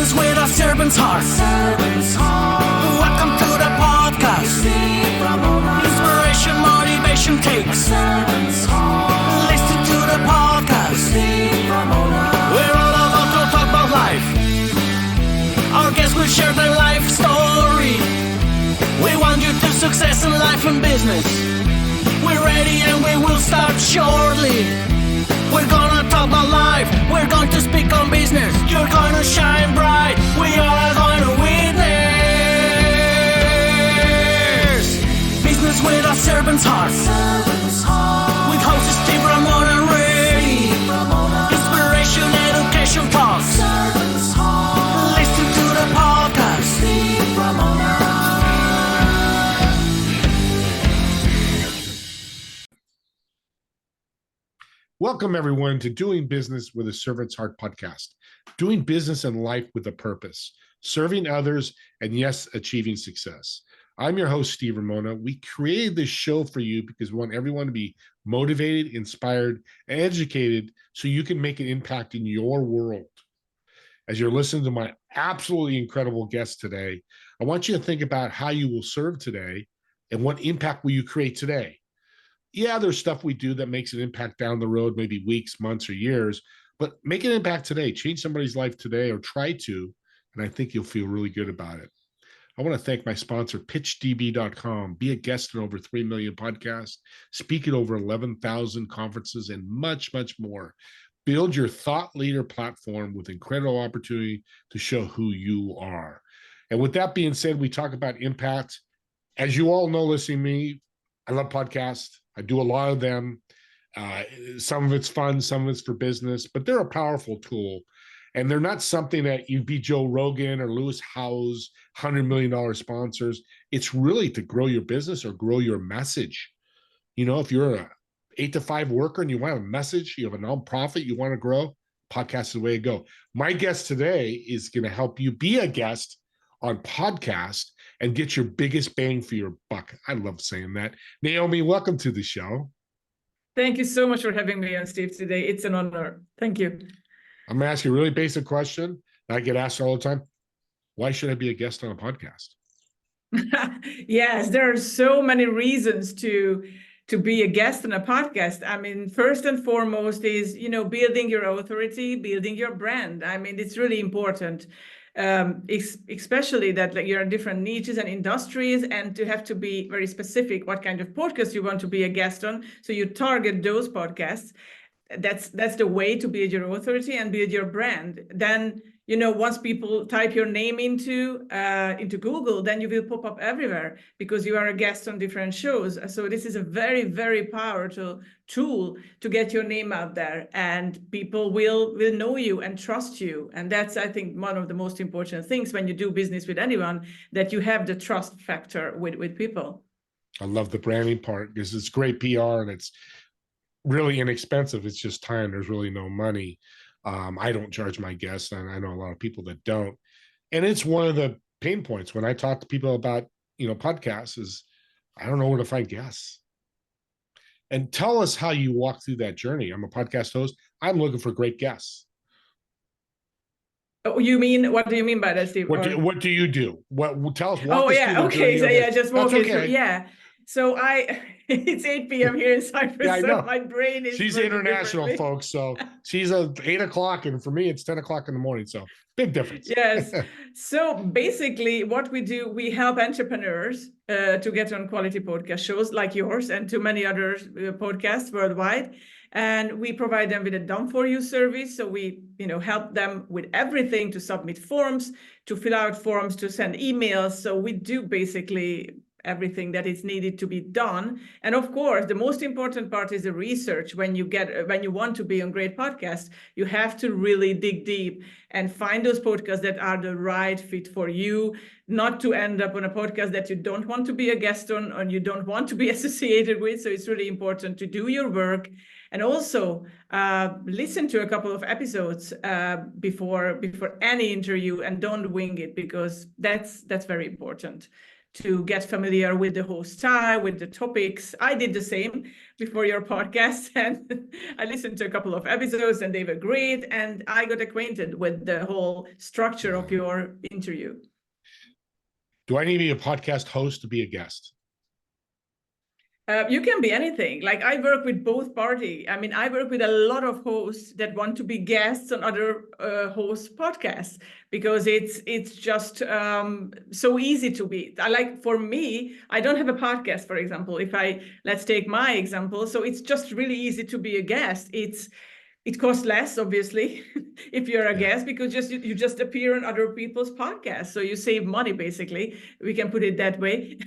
Business with a servant's heart. Welcome to the podcast. Inspiration, motivation takes. Listen to the podcast. We're all about to talk about life. Our guests will share their life story. We want you to success in life and business. We're ready and we will start shortly. We're gonna talk about life. We're going to speak on business. You're gonna shine bright. We are going to witness business with a servant's heart. With hosts Steve, Ramon, and Ray. Inspiration, education talks. Listen to the podcast. Welcome, everyone, to Doing Business with a Servant's Heart podcast. Doing business and life with a purpose, serving others, and yes, achieving success. I'm your host, Steve Ramona. We created this show for you because we want everyone to be motivated, inspired, and educated so you can make an impact in your world. As you're listening to my absolutely incredible guest today, I want you to think about how you will serve today and what impact will you create today. Yeah, there's stuff we do that makes an impact down the road, maybe weeks, months, or years, but make an impact today. Change somebody's life today or try to, and I think you'll feel really good about it. I want to thank my sponsor, pitchdb.com. Be a guest in over 3 million podcasts, speak at over 11,000 conferences, and much, much more. Build your thought leader platform with incredible opportunity to show who you are. And with that being said, we talk about impact. As you all know, listening to me, I love podcasts. I do a lot of them. Some of it's fun, some of it's for business, but they're a powerful tool. And they're not something that you'd be Joe Rogan or Lewis Howes, $100 million sponsors. It's really to grow your business or grow your message. You know, if you're a 8 to 5 worker and you want a message, you have a nonprofit you want to grow, podcast is the way to go. My guest today is going to help you be a guest on podcast and get your biggest bang for your buck. I love saying that. Naomi, welcome to the show. Thank you so much for having me on, Steve, today. It's an honor. Thank you. I'm going to ask you a really basic question that I get asked all the time. Why should I be a guest on a podcast? Yes, there are so many reasons to be a guest on a podcast. I mean, first and foremost is, building your authority, building your brand. I mean, it's really important. Especially that you're in different niches and industries, and to have to be very specific what kind of podcast you want to be a guest on. So you target those podcasts. That's the way to build your authority and build your brand. Then, once people type your name into Google, then you will pop up everywhere because you are a guest on different shows. So this is a very, very powerful tool to get your name out there, and people will know you and trust you. And that's, I think, one of the most important things when you do business with anyone, that you have the trust factor with people. I love the branding part because it's great PR and it's really inexpensive. It's just time. There's really no money. I don't charge my guests, and I know a lot of people that don't. And it's one of the pain points when I talk to people about, podcasts is I don't know where to find guests. And tell us how you walk through that journey. I'm a podcast host. I'm looking for great guests. Oh, what do you mean by that, Steve? What do you do? Tell us. Okay. So just walk it through. Yeah. So it's 8 p.m. here in Cyprus, yeah, I know. So my brain is. She's international, folks. So she's 8 o'clock, and for me, it's 10 o'clock in the morning. So big difference. Yes. So basically, what we do, we help entrepreneurs to get on quality podcast shows like yours and to many other podcasts worldwide. And we provide them with a done-for-you service. So we, help them with everything, to submit forms, to fill out forms, to send emails. So we do basically everything that is needed to be done. And of course, the most important part is the research. When you want to be on great podcasts, you have to really dig deep and find those podcasts that are the right fit for you, not to end up on a podcast that you don't want to be a guest on or you don't want to be associated with. So it's really important to do your work and also listen to a couple of episodes before any interview, and don't wing it, because that's very important. to get familiar with the host style, with the topics. I did the same before your podcast, and I listened to a couple of episodes and they were great. And I got acquainted with the whole structure of your interview. Do I need to be a podcast host to be a guest? You can be anything. Like I work with both parties. I mean, I work with a lot of hosts that want to be guests on other hosts' podcasts because it's just so easy to be. For me, I don't have a podcast, for example. Let's take my example. So it's just really easy to be a guest. It costs less, obviously, if you're a guest, because you just appear on other people's podcasts. So you save money, basically. We can put it that way.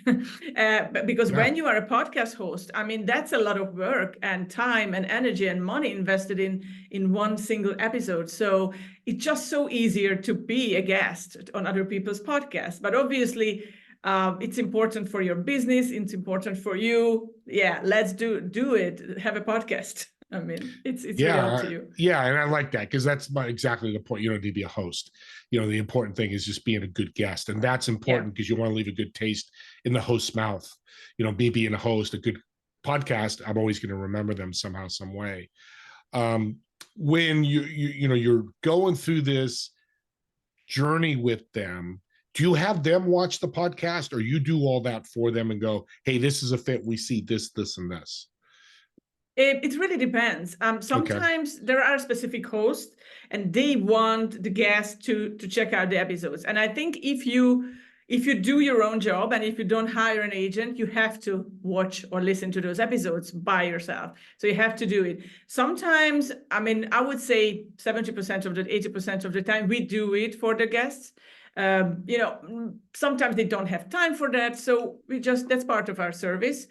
Because when you are a podcast host, I mean, that's a lot of work and time and energy and money invested in one single episode. So it's just so easier to be a guest on other people's podcasts. But obviously, it's important for your business. It's important for you. Yeah, let's do it. Have a podcast. I mean, it's really up to you. Yeah, and I like that because that's exactly the point. You don't need to be a host. You know, the important thing is just being a good guest, and that's important because you want to leave a good taste in the host's mouth. You know, me being a host, a good podcast, I'm always going to remember them somehow, some way. When you're going through this journey with them, do you have them watch the podcast, or you do all that for them and go, "Hey, this is a fit. We see this, this, and this." It really depends. Sometimes there are specific hosts and they want the guest to check out the episodes. And I think if you do your own job and if you don't hire an agent, you have to watch or listen to those episodes by yourself. So you have to do it. Sometimes, I mean, I would say 70% of the 80% of the time we do it for the guests. Sometimes they don't have time for that. So that's part of our service.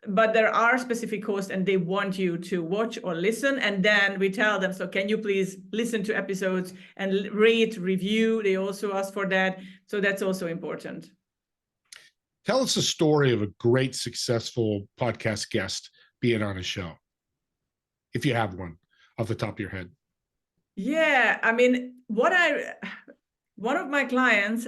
But there are specific hosts and they want you to watch or listen. And then we tell them, so can you please listen to episodes and rate, review? They also ask for that. So that's also important. Tell us a story of a great, successful podcast guest being on a show, if you have one off the top of your head. Yeah, I mean, one of my clients,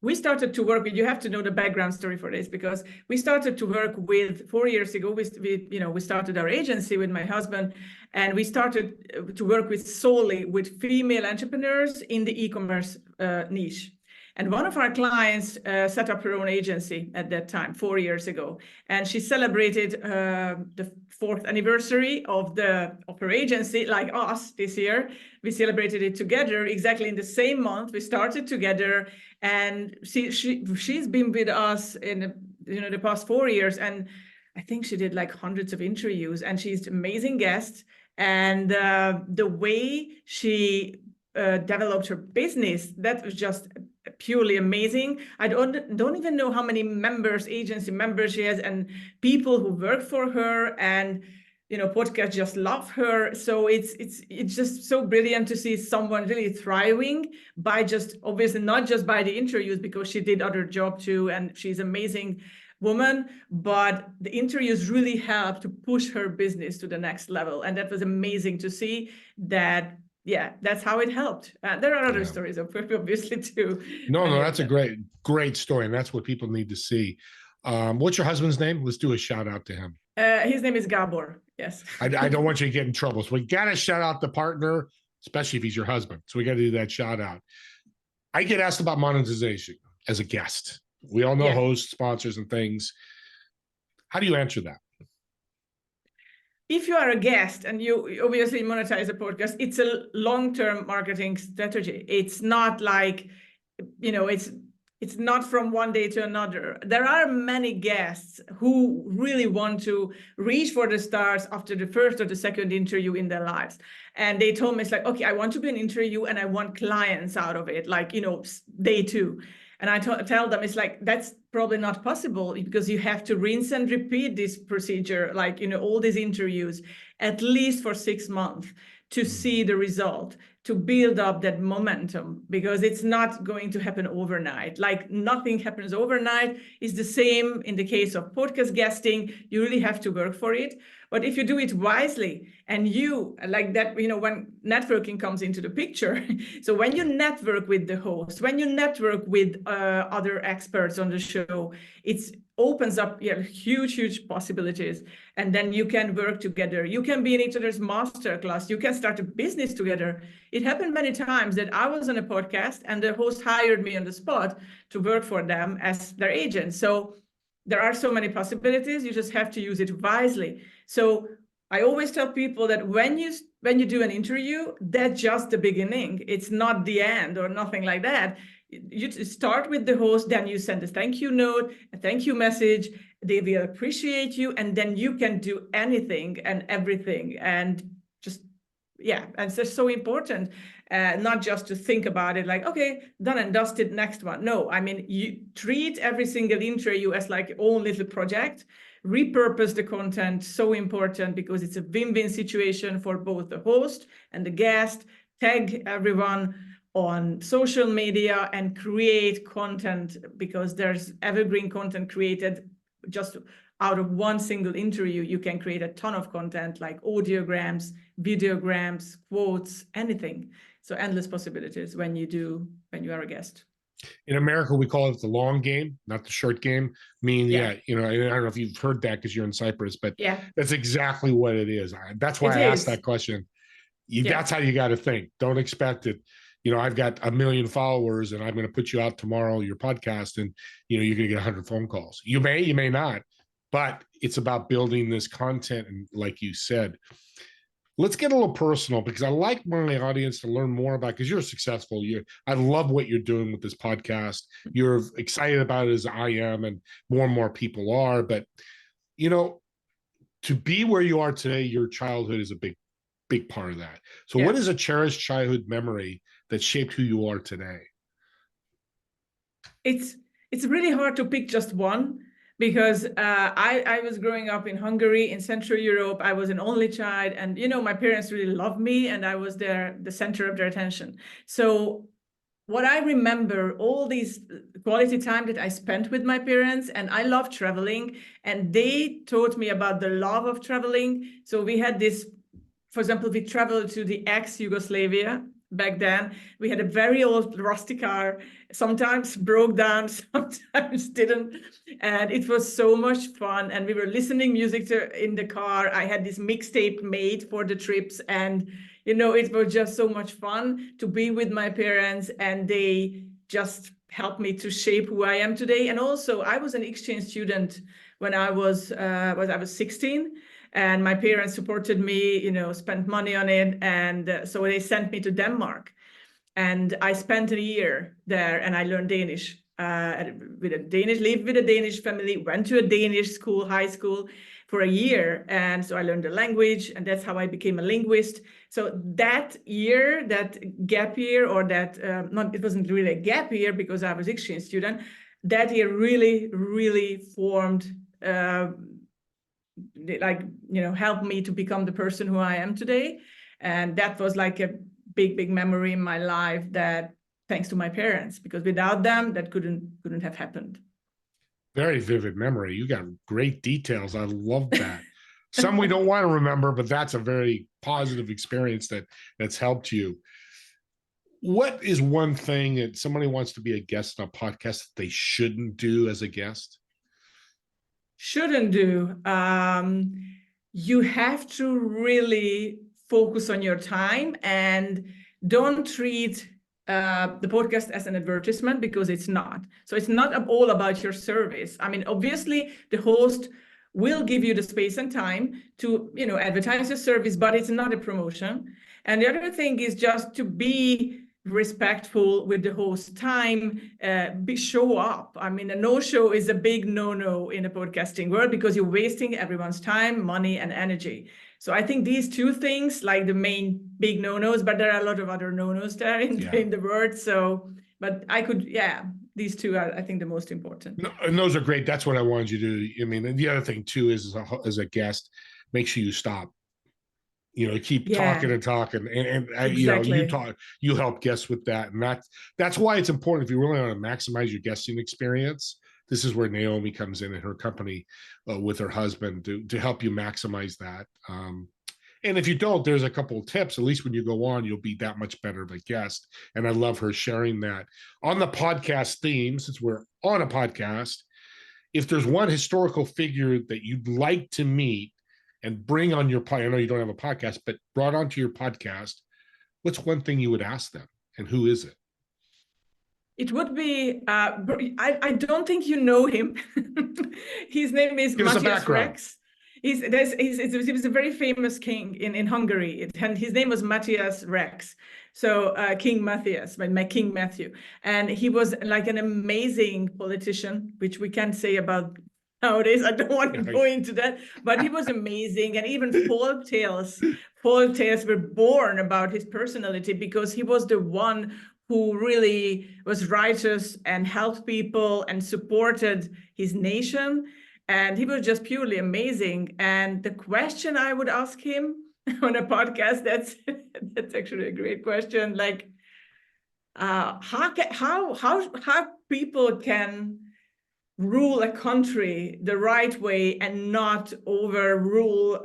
we started to work with, you have to know the background story for this, because we started to work with 4 years ago. We started our agency with my husband, and we started to work solely with female entrepreneurs in the e-commerce niche. And one of our clients set up her own agency at that time, 4 years ago. And she celebrated the 4th anniversary of her agency, like us this year. We celebrated it together exactly in the same month. We started together, and she's been with us in the past 4 years. And I think she did like hundreds of interviews, and she's an amazing guest. And the way she developed her business, that was just purely amazing. I don't even know how many agency members she has, and people who work for her, and podcasts just love her. So it's just so brilliant to see someone really thriving by just, obviously not just by the interviews, because she did other job too, and she's an amazing woman, but the interviews really helped to push her business to the next level. And that was amazing to see that. Yeah, that's how it helped. There are other stories, obviously, too. No, that's a great story, and that's what people need to see. What's your husband's name? Let's do a shout out to him. His name is Gabor. Yes. I don't want you to get in trouble, so we got to shout out the partner, especially if he's your husband. So we got to do that shout out. I get asked about monetization as a guest. We all know hosts, sponsors, and things. How do you answer that? If you are a guest and you obviously monetize a podcast, it's a long-term marketing strategy. It's not like, it's not from one day to another. There are many guests who really want to reach for the stars after the first or the second interview in their lives. And they told me, it's like, okay, I want to be an interview and I want clients out of it, like, day 2. And I tell them, it's like, that's probably not possible, because you have to rinse and repeat this procedure, like, all these interviews, at least for 6 months, to see the result, to build up that momentum, because it's not going to happen overnight. Like nothing happens overnight. It's the same in the case of podcast guesting. You really have to work for it. But if you do it wisely, and you like that, when networking comes into the picture, so when you network with the host, when you network with other experts on the show, it opens up huge possibilities. And then you can work together. You can be in each other's masterclass. You can start a business together. It happened many times that I was on a podcast and the host hired me on the spot to work for them as their agent. So there are so many possibilities. You just have to use it wisely. So I always tell people that when you do an interview, that's just the beginning. It's not the end or nothing like that. You start with the host, then you send a thank you note, a thank you message. They will appreciate you, and then you can do anything and everything. And just, and it's just so important, not just to think about it like, okay, done and dusted, next one. No, I mean, you treat every single interview as like your own little project. Repurpose the content, so important, because it's a win-win situation for both the host and the guest. Tag everyone on social media and create content, because there's evergreen content created just out of one single interview. You can create a ton of content like audiograms, videograms, quotes, anything. So endless possibilities when you are a guest. In America, we call it the long game, not the short game. I mean, I don't know if you've heard that because you're in Cyprus, but that's exactly what it is. That's why I asked that question. That's how you got to think. Don't expect it. I've got 1 million followers and I'm going to put you out tomorrow, your podcast, and, you're going to get 100 phone calls. You may not, but it's about building this content. And like you said, let's get a little personal, because I like my audience to learn more about, because you're successful. I love what you're doing with this podcast. You're excited about it as I am, and more people are. But, to be where you are today, your childhood is a big part of that. So what is a cherished childhood memory that shaped who you are today? It's really hard to pick just one, because I was growing up in Hungary, in Central Europe. I was an only child, and my parents really loved me, and I was the center of their attention. So what I remember, all these quality time that I spent with my parents, and I love traveling, and they taught me about the love of traveling. So we had this, for example, we traveled to the ex-Yugoslavia. Back then, we had a very old rusty car, sometimes broke down, sometimes didn't. And it was so much fun. And we were listening music in the car. I had this mixtape made for the trips. And, it was just so much fun to be with my parents. And they just helped me to shape who I am today. And also, I was an exchange student when I was 16. And my parents supported me, spent money on it. And so they sent me to Denmark. And I spent a year there, and I learned Danish. Lived with a Danish family, went to a Danish school, high school, for a year. And so I learned the language, and that's how I became a linguist. So that year, that gap year, or it wasn't really a gap year because I was exchange student, that year really formed, helped me to become the person who I am today. And that was like a big memory in my life, that thanks to my parents, because without them, that couldn't have happened. Very vivid memory. You got great details. I love that. Some we don't want to remember, but that's a very positive experience that's helped you. What is one thing that somebody wants to be a guest on a podcast that they shouldn't do as a guest? Shouldn't do. You have to really focus on your time, and don't treat the podcast as an advertisement, because it's not. So it's not all about your service. I mean, obviously the host will give you the space and time to, advertise your service, but it's not a promotion. And the other thing is just to be respectful with the host's time, show up. I mean, a no-show is a big no-no in the podcasting world, because you're wasting everyone's time, money, and energy. So I think these two things, like the main big no-nos, but there are a lot of other no-nos there in the world. So, but these two are, I think, the most important. No, and those are great. That's what I wanted you to do. I mean, and the other thing too is, as a guest, make sure you stop. keep talking and talking, and exactly. you help guests with that, and that's why it's important if you really want to maximize your guesting experience. This is where Naomi comes in and her company with her husband to help you maximize that. And if you don't, there's a couple of tips. At least when you go on, you'll be that much better of a guest. And I love her sharing that. On the podcast theme, since we're on a podcast, if there's one historical figure that you'd like to meet and bring on your podcast, I know you don't have a podcast, but brought onto your podcast, what's one thing you would ask them, and who is it? It would be, I don't think you know him. His name is Matthias Rex. He was a very famous king in Hungary, and his name was Matthias Rex. So King Matthias, King Matthew. And he was like an amazing politician, which we can't say about nowadays. I don't want to go into that, but he was amazing. And even folk tales were born about his personality, because he was the one who really was righteous and helped people and supported his nation. And he was just purely amazing. And the question I would ask him on a podcast, that's actually a great question. Like, how people can rule a country the right way and not overrule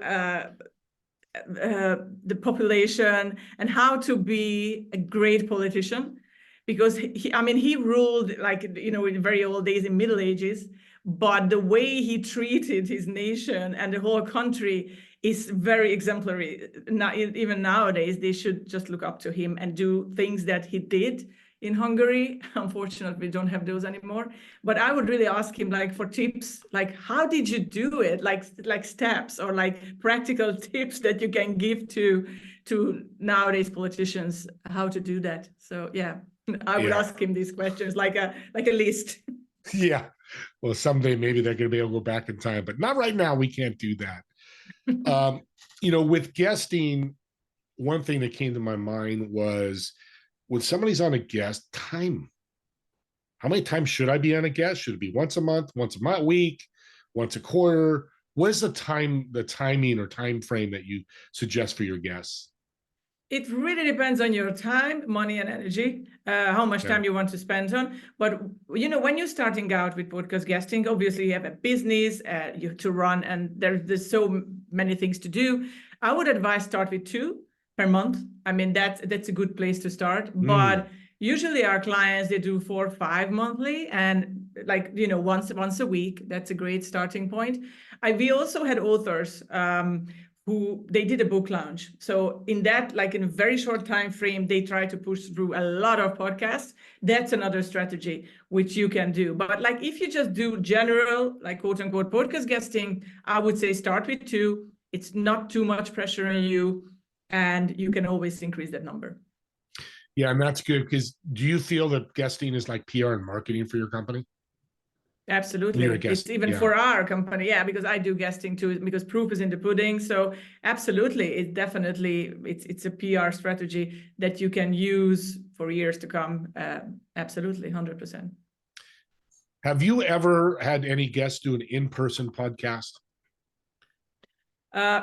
the population, and how to be a great politician, because he ruled, like, in very old days, in Middle Ages, but the way he treated his nation and the whole country is very exemplary. Even nowadays, they should just look up to him and do things that he did in Hungary. Unfortunately, we don't have those anymore. But I would really ask him, like, for tips, like, how did you do it? Like steps or like practical tips that you can give to nowadays politicians, how to do that. So yeah, I would ask him these questions, like a list. Yeah. Well, someday maybe they're going to be able to go back in time, but not right now. We can't do that. With guesting, one thing that came to my mind was, when somebody's on a guest, time. How many times should I be on a guest? Should it be once a month, once a week, once a quarter? What is the timing or time frame that you suggest for your guests? It really depends on your time, money, and energy, how much time you want to spend on. But, when you're starting out with podcast guesting, obviously you have a business you have to run, and there's so many things to do. I would advise start with 2 per month. I mean, that's a good place to start. But usually our clients, they do 4 or 5 monthly, and once a week. That's a great starting point. We also had authors who they did a book launch. So in that, like in a very short time frame, they try to push through a lot of podcasts. That's another strategy which you can do. But like, if you just do general, like quote unquote podcast guesting, I would say start with 2. It's not too much pressure on you, and you can always increase that number. Yeah, and that's good, because do you feel that guesting is like PR and marketing for your company? Absolutely. It's even for our company. Yeah, because I do guesting too, because proof is in the pudding. So absolutely, it's a PR strategy that you can use for years to come. Absolutely, 100%. Have you ever had any guests do an in-person podcast?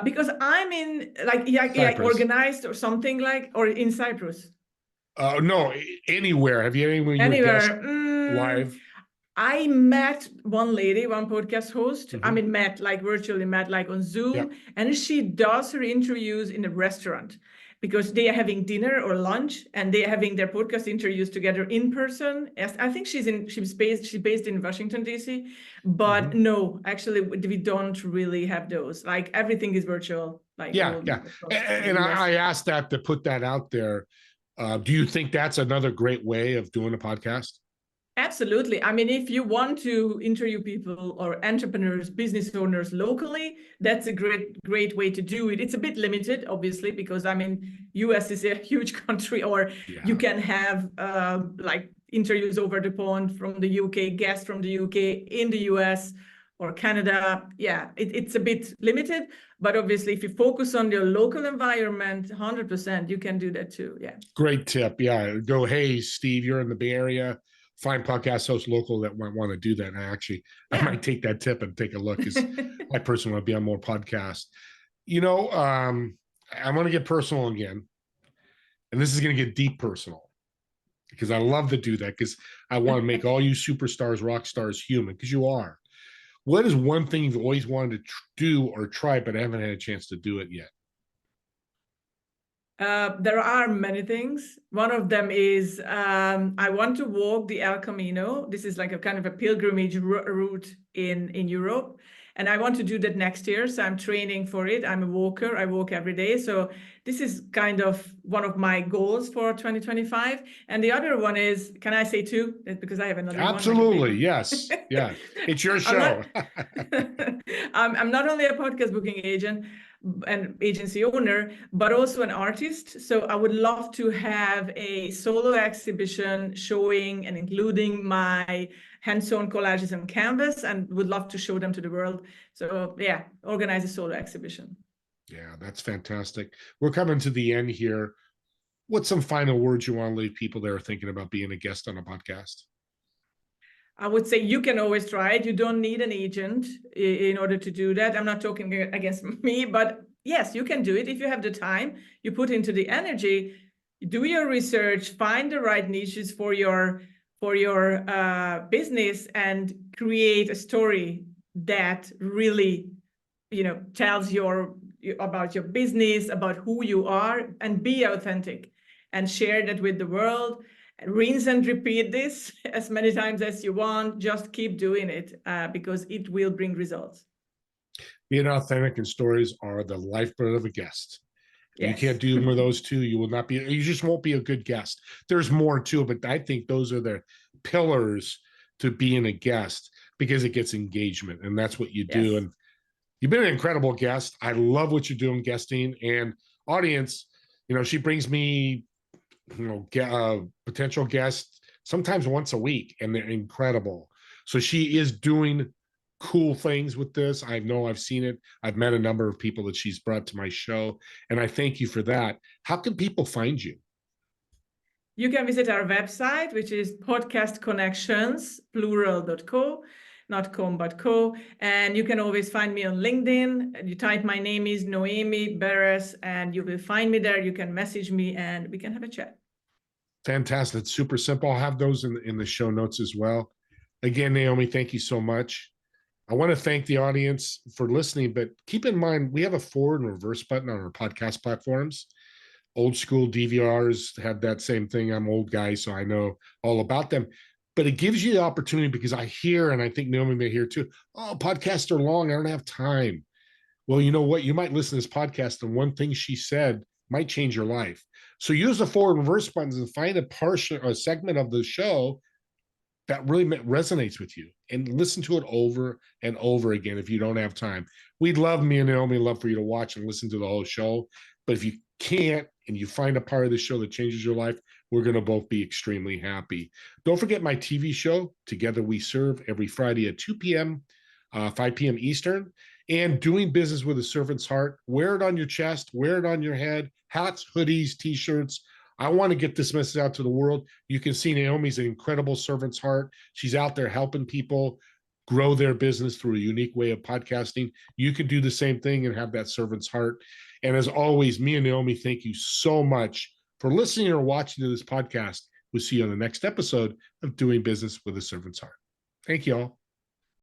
Because I'm in like organized or something, or in Cyprus. No, anywhere. Have you anywhere live? I met one lady, one podcast host. Met like virtually, met like on Zoom, and she does her interviews in a restaurant, because they are having dinner or lunch, and they are having their podcast interviews together in person. I think she's based in Washington, D.C. But no, actually, we don't really have those. Like, everything is virtual. Like, and I asked that to put that out there. Do you think that's another great way of doing a podcast? Absolutely. I mean, if you want to interview people or entrepreneurs, business owners locally, that's a great way to do it. It's a bit limited, obviously, because US is a huge country, or you can have like interviews over the pond from the UK, guests from the UK in the US or Canada. Yeah, it's a bit limited, but obviously if you focus on your local environment, 100%, you can do that too. Yeah. Great tip. Yeah. Go, hey, Steve, you're in the Bay Area. Find podcast hosts local that might want to do that. And I might take that tip and take a look, because I personally want to be on more podcasts. I'm going to get personal again. And this is going to get deep personal because I love to do that because I want to make all you superstars, rock stars human because you are. What is one thing you've always wanted to do or try, but haven't had a chance to do it yet? There are many things. One of them is I want to walk the El Camino. This is like a kind of a pilgrimage route in Europe. And I want to do that next year. So I'm training for it. I'm a walker. I walk every day. So this is kind of one of my goals for 2025. And the other one is, can I say two? Because I have another one. Absolutely. Yes. Yeah. It's your show. I'm not only a podcast booking agent and agency owner, but also an artist. So I would love to have a solo exhibition showing and including my hand-sewn collages on canvas, and would love to show them to the world. So yeah, organize a solo exhibition. Yeah, that's fantastic. We're coming to the end here. What's some final words you want to leave people that are thinking about being a guest on a podcast? I would say you can always try it. You don't need an agent in order to do that. I'm not talking against me, but yes, you can do it if you have the time. You put into the energy, do your research, find the right niches for your business, and create a story that really, tells about your business, about who you are, and be authentic and share that with the world. Rinse and repeat this as many times as you want. Just keep doing it because it will bring results. Being authentic and stories are the lifeblood of a guest. Yes. You can't do more of those two. You will not be, you just won't be a good guest. There's more to it, but I think those are the pillars to being a guest because it gets engagement, and that's what you do. Yes. And you've been an incredible guest. I love what you're doing, guesting. And audience, she brings me potential guests sometimes once a week, and they're incredible. So she is doing cool things with this. I know I've seen it. I've met a number of people that she's brought to my show, and I thank you for that. How can people find you? You can visit our website, which is podcastconnections, plural.co, not com, but co. And you can always find me on LinkedIn. You type my name is Naomi Beres, and you will find me there. You can message me and we can have a chat. Fantastic. It's super simple. I'll have those in the show notes as well. Again, Naomi, thank you so much. I want to thank the audience for listening, but keep in mind, we have a forward and reverse button on our podcast platforms. Old school DVRs have that same thing. I'm old guy, so I know all about them. But it gives you the opportunity, because I hear, and I think Naomi may hear too, oh, podcasts are long, I don't have time. Well, you know what? You might listen to this podcast, and one thing she said might change your life. So use the forward and reverse buttons and find a segment of the show that really resonates with you, and listen to it over and over again if you don't have time. We'd love, me and Naomi love for you to watch and listen to the whole show. But if you can't, and you find a part of the show that changes your life, we're going to both be extremely happy. Don't forget my TV show, Together We Serve, every Friday at 2 p.m., 5 p.m. Eastern. And Doing Business with a Servant's Heart. Wear it on your chest, wear it on your head, hats, hoodies, t-shirts. I want to get this message out to the world. You can see Naomi's an incredible servant's heart. She's out there helping people grow their business through a unique way of podcasting. You can do the same thing and have that servant's heart. And as always, me and Naomi, thank you so much for listening or watching to this podcast. We'll see you on the next episode of Doing Business with a Servant's Heart. Thank you all.